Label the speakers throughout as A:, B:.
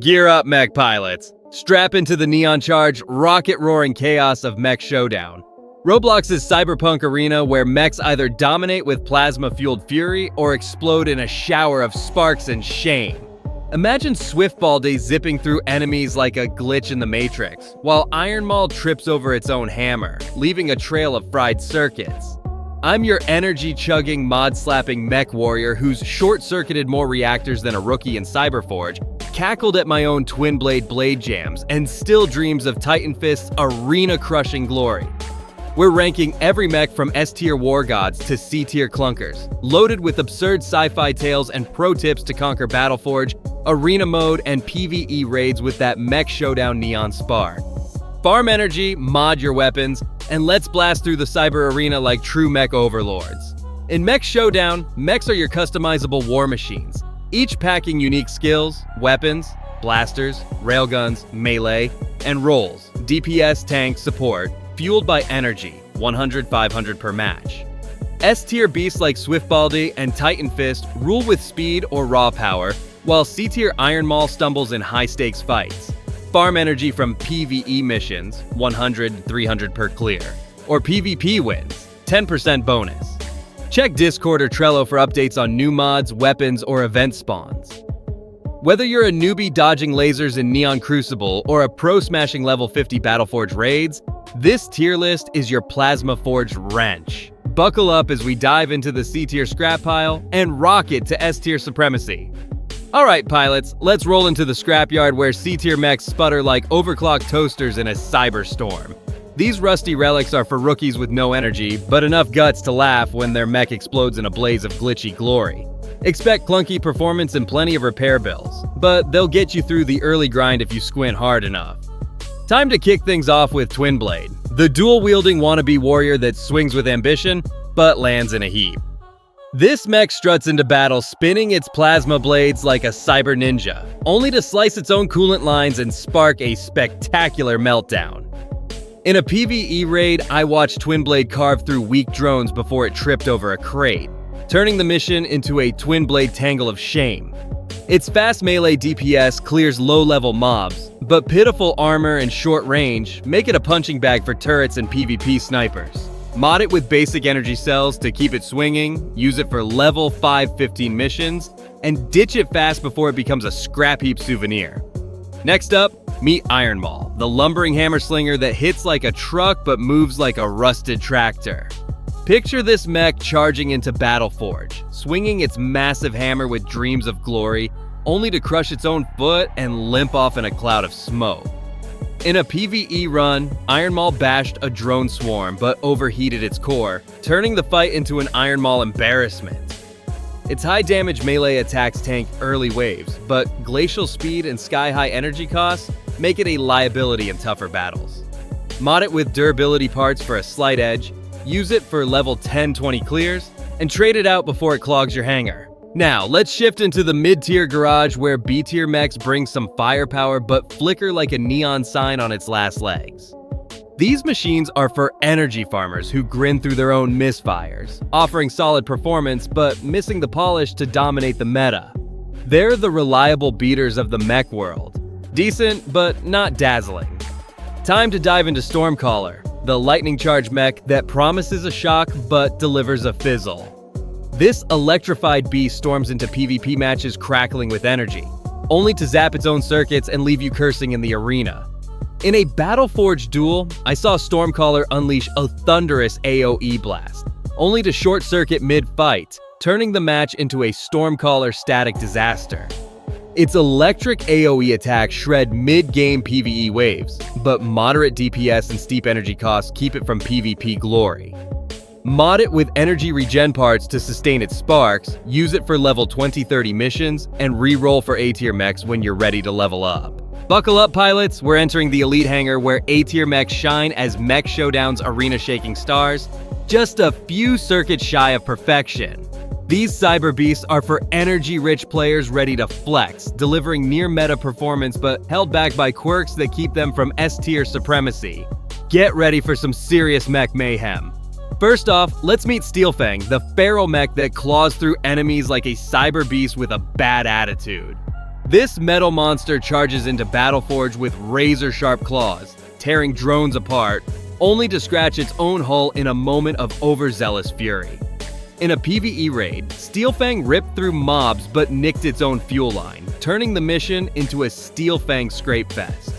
A: Gear up, mech pilots. Strap into the neon-charged, rocket-roaring chaos of Mech Showdown. Roblox's cyberpunk arena where mechs either dominate with plasma-fueled fury or explode in a shower of sparks and shame. Imagine Swiftbalde zipping through enemies like a glitch in the Matrix, while Ironmaul trips over its own hammer, leaving a trail of fried circuits. I'm your energy-chugging, mod-slapping mech warrior who's short-circuited more reactors than a rookie in Cyberforge, cackled at my own twin-blade blade jams, and still dreams of Titan Fist's arena-crushing glory. We're ranking every mech from S-tier war gods to C-tier clunkers, loaded with absurd sci-fi tales and pro tips to conquer Battleforge, arena mode, and PvE raids with that Mech Showdown neon spar. Farm energy, mod your weapons, and let's blast through the cyber arena like true mech overlords. In Mech Showdown, mechs are your customizable war machines, each packing unique skills, weapons, blasters, railguns, melee, and rolls, DPS, tank, support, fueled by energy, 100-500 per match. S-tier beasts like Swiftbalde and Titan Fist rule with speed or raw power, while C-tier Ironmaul stumbles in high-stakes fights. Farm energy from PvE missions, 100-300 per clear, or PvP wins, 10% bonus. Check Discord or Trello for updates on new mods, weapons, or event spawns. Whether you're a newbie dodging lasers in Neon Crucible or a pro smashing level 50 Battleforge raids, this tier list is your Plasma Forged wrench. Buckle up as we dive into the C-tier scrap pile and rocket to S-tier supremacy. Alright pilots, let's roll into the scrapyard where C-tier mechs sputter like overclocked toasters in a cyberstorm. These rusty relics are for rookies with no energy, but enough guts to laugh when their mech explodes in a blaze of glitchy glory. Expect clunky performance and plenty of repair bills, but they'll get you through the early grind if you squint hard enough. Time to kick things off with Twin Blade, the dual-wielding wannabe warrior that swings with ambition, but lands in a heap. This mech struts into battle spinning its plasma blades like a cyber ninja, only to slice its own coolant lines and spark a spectacular meltdown. In a PvE raid, I watched Twin Blade carve through weak drones before it tripped over a crate, turning the mission into a Twin Blade tangle of shame. Its fast melee DPS clears low-level mobs, but pitiful armor and short range make it a punching bag for turrets and PvP snipers. Mod it with basic energy cells to keep it swinging, use it for level 5-15 missions, and ditch it fast before it becomes a scrap heap souvenir. Next up, meet Ironmaul, the lumbering hammer slinger that hits like a truck but moves like a rusted tractor. Picture this mech charging into Battleforge, swinging its massive hammer with dreams of glory, only to crush its own foot and limp off in a cloud of smoke. In a PvE run, Ironmaul bashed a drone swarm but overheated its core, turning the fight into an Ironmaul embarrassment. Its high-damage melee attacks tank early waves, but glacial speed and sky-high energy costs make it a liability in tougher battles. Mod it with durability parts for a slight edge, use it for level 10-20 clears, and trade it out before it clogs your hangar. Now, let's shift into the mid-tier garage where B-tier mechs bring some firepower but flicker like a neon sign on its last legs. These machines are for energy farmers who grin through their own misfires, offering solid performance but missing the polish to dominate the meta. They're the reliable beaters of the mech world. Decent, but not dazzling. Time to dive into Stormcaller, the lightning-charged mech that promises a shock but delivers a fizzle. This electrified beast storms into PvP matches crackling with energy, only to zap its own circuits and leave you cursing in the arena. In a Battleforge duel, I saw Stormcaller unleash a thunderous AoE blast, only to short-circuit mid-fight, turning the match into a Stormcaller static disaster. Its electric AoE attacks shred mid-game PvE waves, but moderate DPS and steep energy costs keep it from PvP glory. Mod it with energy regen parts to sustain its sparks, use it for level 20-30 missions, and re-roll for A-tier mechs when you're ready to level up. Buckle up, pilots, we're entering the elite hangar where A-tier mechs shine as Mech Showdown's arena-shaking stars, just a few circuits shy of perfection. These cyber beasts are for energy-rich players ready to flex, delivering near-meta performance but held back by quirks that keep them from S-tier supremacy. Get ready for some serious mech mayhem. First off, let's meet Steelfang, the feral mech that claws through enemies like a cyber beast with a bad attitude. This metal monster charges into Battleforge with razor-sharp claws, tearing drones apart, only to scratch its own hull in a moment of overzealous fury. In a PvE raid, Steelfang ripped through mobs but nicked its own fuel line, turning the mission into a Steelfang scrape fest.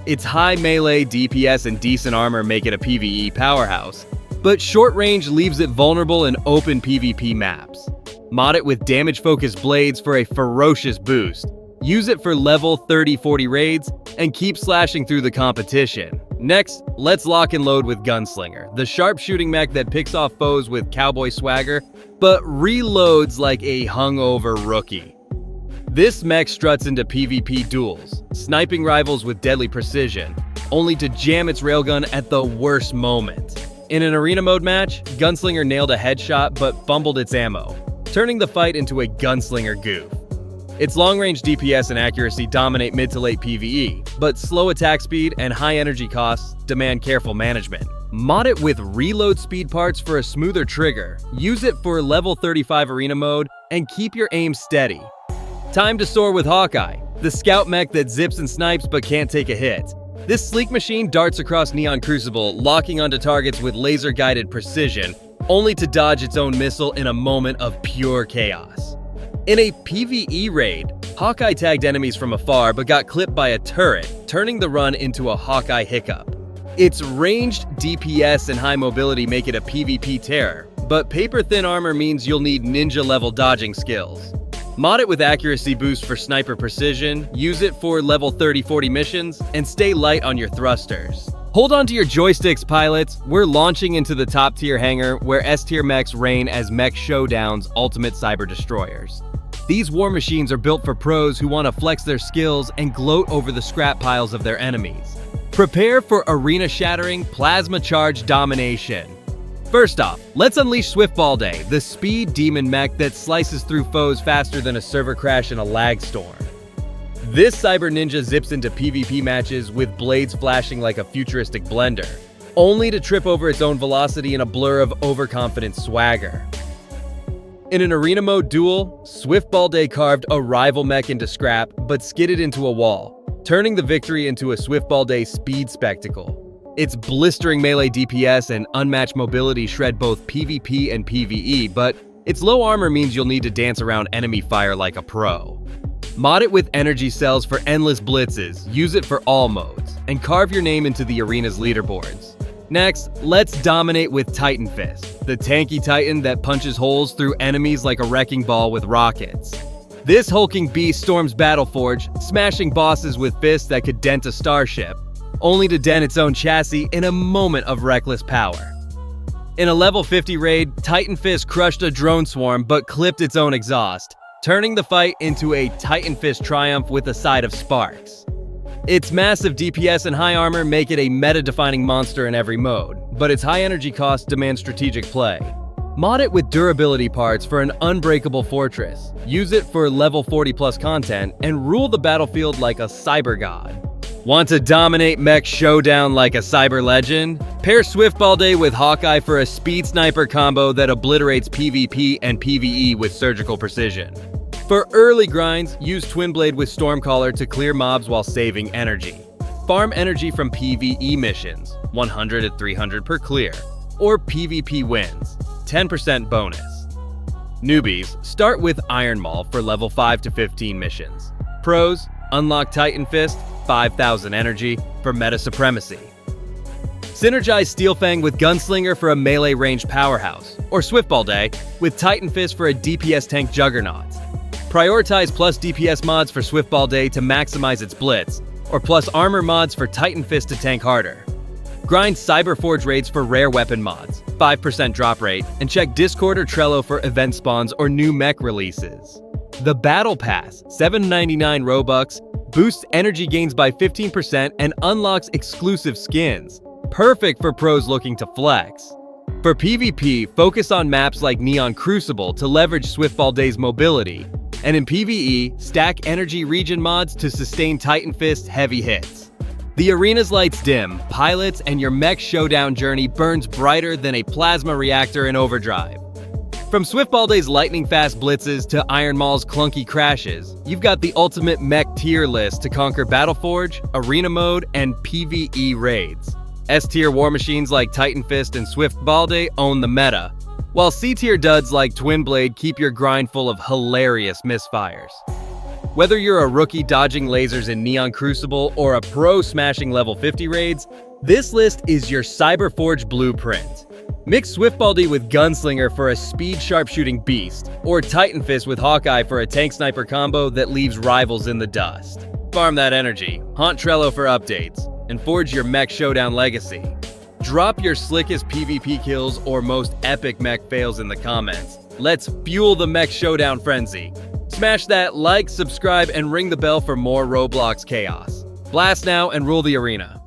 A: Its high melee, DPS, and decent armor make it a PvE powerhouse, but short range leaves it vulnerable in open PvP maps. Mod it with damage-focused blades for a ferocious boost. Use it for level 30-40 raids, and keep slashing through the competition. Next, let's lock and load with Gunslinger, the sharpshooting mech that picks off foes with cowboy swagger, but reloads like a hungover rookie. This mech struts into PvP duels, sniping rivals with deadly precision, only to jam its railgun at the worst moment. In an arena mode match, Gunslinger nailed a headshot but fumbled its ammo, turning the fight into a Gunslinger goof. Its long-range DPS and accuracy dominate mid to late PvE, but slow attack speed and high energy costs demand careful management. Mod it with reload speed parts for a smoother trigger, use it for level 35 arena mode, and keep your aim steady. Time to soar with Hawkeye, the scout mech that zips and snipes but can't take a hit. This sleek machine darts across Neon Crucible, locking onto targets with laser-guided precision, only to dodge its own missile in a moment of pure chaos. In a PvE raid, Hawkeye tagged enemies from afar but got clipped by a turret, turning the run into a Hawkeye hiccup. Its ranged DPS and high mobility make it a PvP terror, but paper-thin armor means you'll need ninja-level dodging skills. Mod it with accuracy boost for sniper precision, use it for level 30-40 missions, and stay light on your thrusters. Hold on to your joysticks, pilots. We're launching into the top-tier hangar where S-tier mechs reign as Mech Showdown's ultimate cyber destroyers. These war machines are built for pros who want to flex their skills and gloat over the scrap piles of their enemies. Prepare for arena-shattering, plasma-charged domination. First off, let's unleash Swiftbalde, the speed demon mech that slices through foes faster than a server crash in a lag storm. This cyber ninja zips into PvP matches with blades flashing like a futuristic blender, only to trip over its own velocity in a blur of overconfident swagger. In an arena mode duel, Swiftbalde carved a rival mech into scrap but skidded into a wall, turning the victory into a Swiftbalde speed spectacle. Its blistering melee DPS and unmatched mobility shred both PvP and PvE, but its low armor means you'll need to dance around enemy fire like a pro. Mod it with energy cells for endless blitzes, use it for all modes, and carve your name into the arena's leaderboards. Next, let's dominate with Titan Fist, the tanky titan that punches holes through enemies like a wrecking ball with rockets. This hulking beast storms Battleforge, smashing bosses with fists that could dent a starship, only to dent its own chassis in a moment of reckless power. In a level 50 raid, Titan Fist crushed a drone swarm but clipped its own exhaust, turning the fight into a Titan Fist triumph with a side of sparks. Its massive DPS and high armor make it a meta-defining monster in every mode, but its high energy costs demand strategic play. Mod it with durability parts for an unbreakable fortress, use it for level 40 plus content, and rule the battlefield like a cyber god. Want to dominate Mech Showdown like a cyber legend? Pair Swiftbalde with Hawkeye for a speed sniper combo that obliterates PvP and PvE with surgical precision. For early grinds, use Twin Blade with Stormcaller to clear mobs while saving energy. Farm energy from PvE missions, 100 at 300 per clear, or PvP wins, 10% bonus. Newbies, start with Ironmaul for level 5 to 15 missions. Pros, unlock Titan Fist, 5,000 energy for meta supremacy. Synergize Steelfang with Gunslinger for a melee range powerhouse, or Swiftbalde with Titan Fist for a DPS tank juggernaut. Prioritize plus DPS mods for Swiftbalde to maximize its blitz, or plus armor mods for Titan Fist to tank harder. Grind Cyberforge raids for rare weapon mods, 5% drop rate, and check Discord or Trello for event spawns or new mech releases. The Battle Pass, $7.99 Robux, boosts energy gains by 15% and unlocks exclusive skins, perfect for pros looking to flex. For PvP, focus on maps like Neon Crucible to leverage Swiftbalde's mobility, and in PvE, stack energy region mods to sustain Titan Fist heavy hits. The arena's lights dim, pilots, and your Mech Showdown journey burns brighter than a plasma reactor in overdrive. From Swiftbalde's lightning-fast blitzes to Ironmaul's clunky crashes, you've got the ultimate mech tier list to conquer Battleforge, Arena Mode, and PvE raids. S-tier war machines like Titan Fist and Swiftbalde own the meta, while C-tier duds like Twin Blade keep your grind full of hilarious misfires. Whether you're a rookie dodging lasers in Neon Crucible or a pro smashing level 50 raids, this list is your Cyberforge blueprint. Mix Swiftbalde with Gunslinger for a speed sharpshooting beast, or Titan Fist with Hawkeye for a tank sniper combo that leaves rivals in the dust. Farm that energy, haunt Trello for updates, and forge your Mech Showdown legacy. Drop your slickest PvP kills or most epic mech fails in the comments. Let's fuel the Mech Showdown frenzy. Smash that like, subscribe, and ring the bell for more Roblox chaos. Blast now and rule the arena.